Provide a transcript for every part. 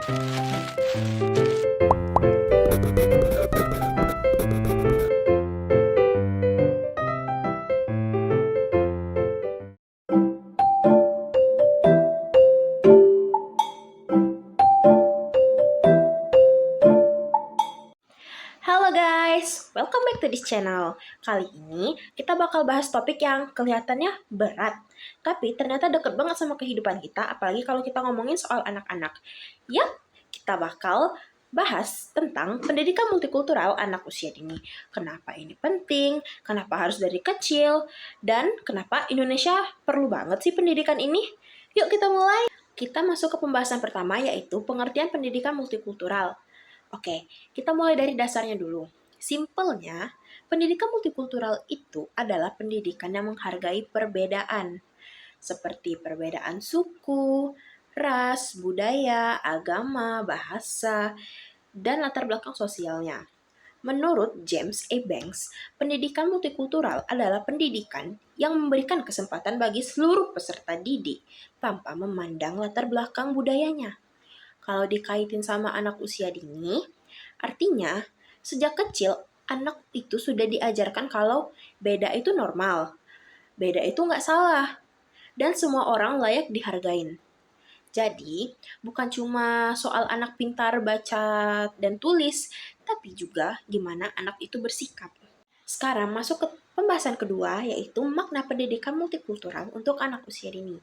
Halo guys, welcome back to this channel. Kali ini kita bakal bahas topik yang kelihatannya berat, tapi ternyata deket banget sama kehidupan kita, apalagi kalau kita ngomongin soal anak-anak. Yap, kita bakal bahas tentang pendidikan multikultural anak usia dini. Kenapa ini penting, kenapa harus dari kecil, dan kenapa Indonesia perlu banget sih pendidikan ini? Yuk kita mulai. Kita masuk ke pembahasan pertama, yaitu pengertian pendidikan multikultural. Oke, kita mulai dari dasarnya dulu. Simpelnya, pendidikan multikultural itu adalah pendidikan yang menghargai perbedaan, seperti perbedaan suku, ras, budaya, agama, bahasa, dan latar belakang sosialnya. Menurut James A. Banks, pendidikan multikultural adalah pendidikan yang memberikan kesempatan bagi seluruh peserta didik tanpa memandang latar belakang budayanya. Kalau dikaitin sama anak usia dini, artinya sejak kecil anak itu sudah diajarkan kalau beda itu normal, beda itu nggak salah, dan semua orang layak dihargain. Jadi, bukan cuma soal anak pintar baca dan tulis, tapi juga gimana anak itu bersikap. Sekarang masuk ke pembahasan kedua, yaitu makna pendidikan multikultural untuk anak usia dini.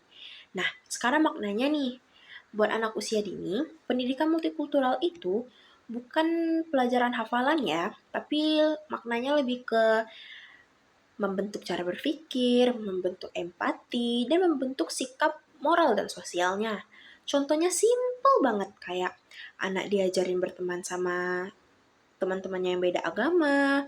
Nah, sekarang maknanya nih, buat anak usia dini, pendidikan multikultural itu bukan pelajaran hafalan ya, tapi maknanya lebih ke membentuk cara berpikir, membentuk empati, dan membentuk sikap moral dan sosialnya. Contohnya simple banget, kayak anak diajarin berteman sama teman-temannya yang beda agama,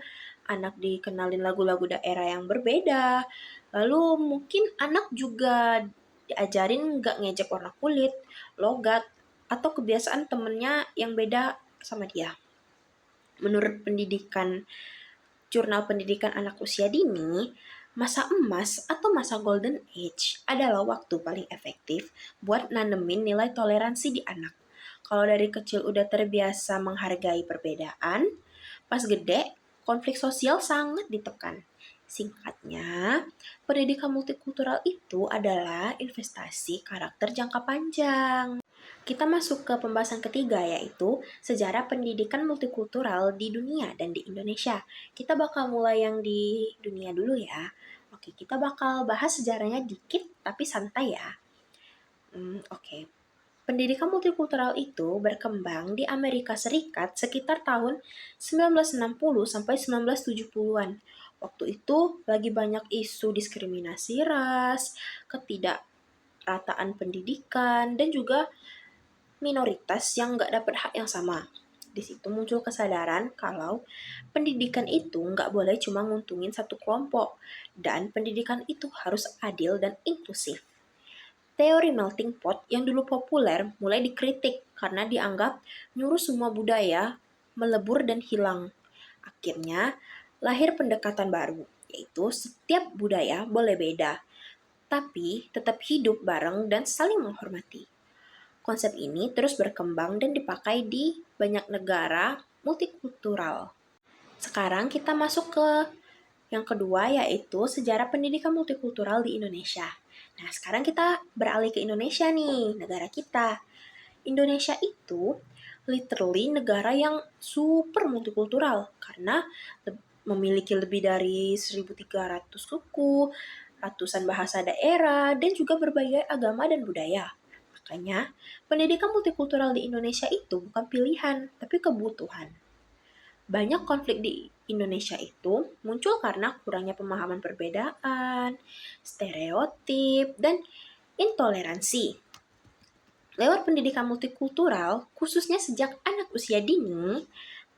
anak dikenalin lagu-lagu daerah yang berbeda, lalu mungkin anak juga diajarin nggak ngejek warna kulit, logat, atau kebiasaan temennya yang beda sama dia. Menurut Jurnal Pendidikan Anak Usia Dini, masa emas atau masa golden age adalah waktu paling efektif buat nanemin nilai toleransi di anak. Kalau dari kecil udah terbiasa menghargai perbedaan, pas gede konflik sosial sangat ditekan. Singkatnya, pendidikan multikultural itu adalah investasi karakter jangka panjang. Kita masuk ke pembahasan ketiga, yaitu sejarah pendidikan multikultural di dunia dan di Indonesia. Kita bakal mulai yang di dunia dulu ya. Oke, kita bakal bahas sejarahnya dikit, tapi santai ya. Oke. Pendidikan multikultural itu berkembang di Amerika Serikat sekitar tahun 1960 sampai 1970-an. Waktu itu lagi banyak isu diskriminasi ras, ketidakrataan pendidikan, dan juga minoritas yang nggak dapat hak yang sama. Di situ muncul kesadaran kalau pendidikan itu nggak boleh cuma nguntungin satu kelompok, dan pendidikan itu harus adil dan inklusif. Teori melting pot yang dulu populer mulai dikritik karena dianggap nyuruh semua budaya melebur dan hilang. Akhirnya, lahir pendekatan baru, yaitu setiap budaya boleh beda, tapi tetap hidup bareng dan saling menghormati. Konsep ini terus berkembang dan dipakai di banyak negara multikultural. Sekarang kita masuk ke yang kedua, yaitu sejarah pendidikan multikultural di Indonesia. Nah, sekarang kita beralih ke Indonesia nih, negara kita. Indonesia itu literally negara yang super multikultural karena memiliki lebih dari 1.300 suku, ratusan bahasa daerah, dan juga berbagai agama dan budaya. Makanya, pendidikan multikultural di Indonesia itu bukan pilihan, tapi kebutuhan. Banyak konflik di Indonesia itu muncul karena kurangnya pemahaman perbedaan, stereotip, dan intoleransi. Lewat pendidikan multikultural, khususnya sejak anak usia dini,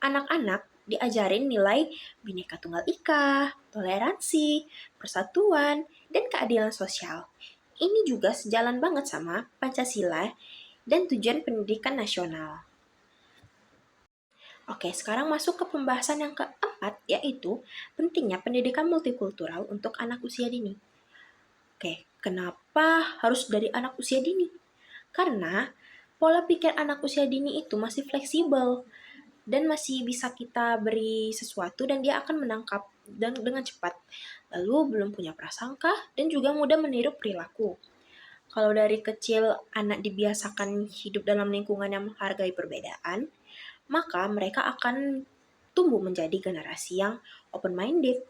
anak-anak diajarin nilai Bhinneka Tunggal Ika, toleransi, persatuan, dan keadilan sosial. Ini juga sejalan banget sama Pancasila dan tujuan pendidikan nasional. Oke, sekarang masuk ke pembahasan yang keempat, yaitu pentingnya pendidikan multikultural untuk anak usia dini. Oke, kenapa harus dari anak usia dini? Karena Pola pikir anak usia dini itu masih fleksibel dan masih bisa kita beri sesuatu dan dia akan menangkap dan dengan cepat. Lalu belum punya prasangka dan juga mudah meniru perilaku. Kalau dari kecil anak dibiasakan hidup dalam lingkungan yang menghargai perbedaan, maka mereka akan tumbuh menjadi generasi yang open-minded,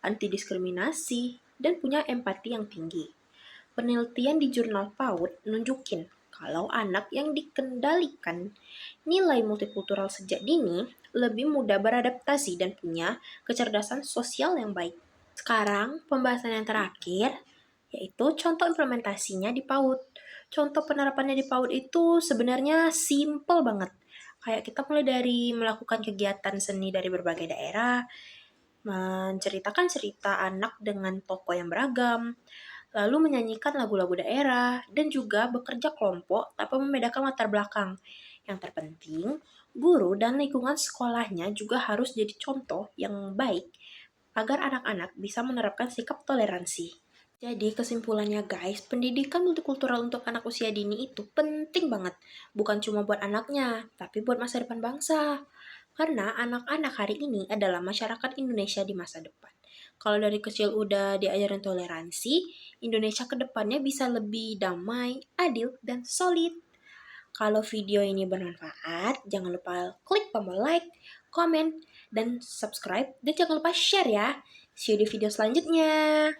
anti diskriminasi, dan punya empati yang tinggi. Penelitian di jurnal PAUD nunjukin kalau anak yang dikendalikan nilai multikultural sejak dini lebih mudah beradaptasi dan punya kecerdasan sosial yang baik. Sekarang, pembahasan yang terakhir yaitu contoh implementasinya di PAUD. Contoh penerapannya di PAUD itu sebenarnya simple banget. Kayak kita mulai dari melakukan kegiatan seni dari berbagai daerah, menceritakan cerita anak dengan tokoh yang beragam, lalu menyanyikan lagu-lagu daerah, dan juga bekerja kelompok tanpa membedakan latar belakang. Yang terpenting, guru dan lingkungan sekolahnya juga harus jadi contoh yang baik agar anak-anak bisa menerapkan sikap toleransi. Jadi kesimpulannya guys, pendidikan multikultural untuk anak usia dini itu penting banget. Bukan cuma buat anaknya, tapi buat masa depan bangsa. Karena anak-anak hari ini adalah masyarakat Indonesia di masa depan. Kalau dari kecil udah diajarin toleransi, Indonesia ke depannya bisa lebih damai, adil, dan solid. Kalau video ini bermanfaat, jangan lupa klik tombol like, komen, dan subscribe. Dan jangan lupa share ya. See you di video selanjutnya.